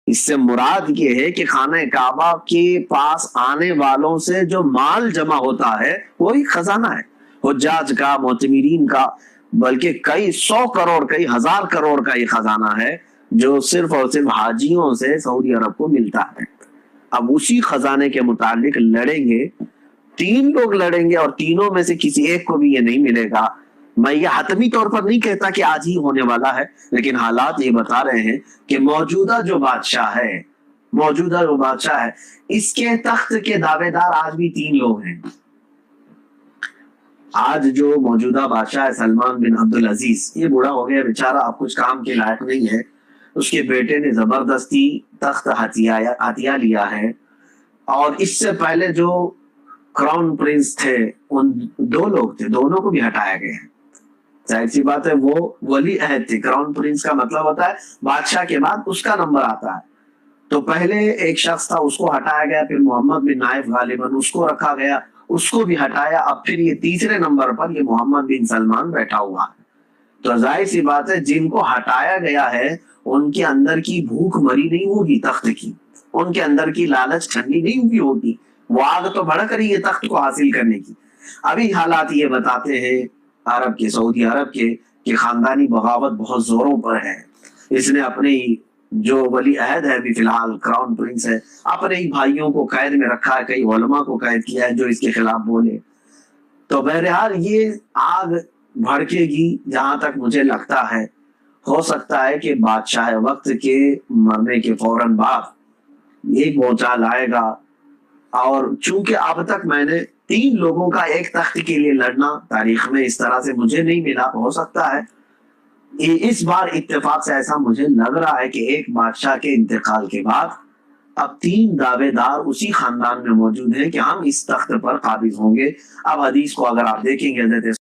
اس سے مراد یہ ہے کہ خانہ کعبہ کے پاس آنے والوں سے جو مال جمع ہوتا ہے وہی خزانہ ہے، حجاج کا، معتمرین کا، بلکہ کئی 100 کروڑ، کئی 1000 کروڑ کا یہ خزانہ ہے جو صرف اور صرف حاجیوں سے سعودی عرب کو ملتا ہے۔ اب اسی خزانے کے متعلق لڑیں گے، 3 لوگ لڑیں گے اور تینوں میں سے کسی ایک کو بھی یہ نہیں ملے گا۔ میں یہ حتمی طور پر نہیں کہتا کہ آج ہی ہونے والا ہے، لیکن حالات یہ بتا رہے ہیں کہ موجودہ جو بادشاہ ہے اس کے تخت کے دعوے دار آج بھی 3 لوگ ہیں۔ آج جو موجودہ بادشاہ ہے سلمان بن عبدالعزیز، یہ بوڑھا ہو گیا بیچارہ، اب کچھ کام کے لائق نہیں ہے۔ اس کے بیٹے نے زبردستی تخت ہتھیا لیا ہے، اور اس سے پہلے جو کراؤن پرنس تھے، ان 2 لوگ تھے، دونوں کو بھی ہٹایا گیا ہے۔ ظاہر سی بات ہے وہ ولی عہد تھے، کراؤن پرنس کا مطلب ہوتا ہے بادشاہ کے بعد اس کا نمبر آتا ہے۔ تو پہلے ایک شخص تھا، اس کو ہٹایا گیا، پھر محمد بن نائف غالباً اس کو رکھا گیا، اس کو بھی ہٹایا، اب پھر یہ تیسرے نمبر پر یہ محمد بن سلمان بیٹھا ہوا ہے۔ تو ظاہر سی بات ہے جن کو ہٹایا گیا ہے ان کے اندر کی بھوک مری نہیں ہوگی تخت کی، ان کے اندر کی لالچ ٹھنڈی نہیں ہوئی ہوگی، وہ آگ تو بھڑک رہی ہے تخت کو حاصل کرنے کی۔ ابھی حالات یہ بتاتے ہیں عرب کے، سعودی عرب کے، کہ خاندانی بغاوت بہت زوروں پر ہے۔ اس نے اپنے جو ولی عہد ہے ابھی فی الحال کراؤن پرنس ہے، اپنے ہی بھائیوں کو قید میں رکھا ہے، کئی علماء کو قید کیا ہے جو اس کے خلاف بولے۔ تو بہرحال یہ آگ بھڑکے گی، جہاں تک مجھے لگتا ہے ہو سکتا ہے کہ بادشاہ وقت کے مرنے کے فوراً بعد ایک بھونچال آئے گا، اور چونکہ اب تک میں نے 3 لوگوں کا ایک تخت کے لیے لڑنا تاریخ میں اس طرح سے مجھے نہیں ملا، ہو سکتا ہے اس بار اتفاق سے ایسا مجھے لگ رہا ہے کہ ایک بادشاہ کے انتقال کے بعد اب 3 دعوے دار اسی خاندان میں موجود ہیں کہ ہم اس تخت پر قابض ہوں گے۔ اب حدیث کو اگر آپ دیکھیں گے حضرت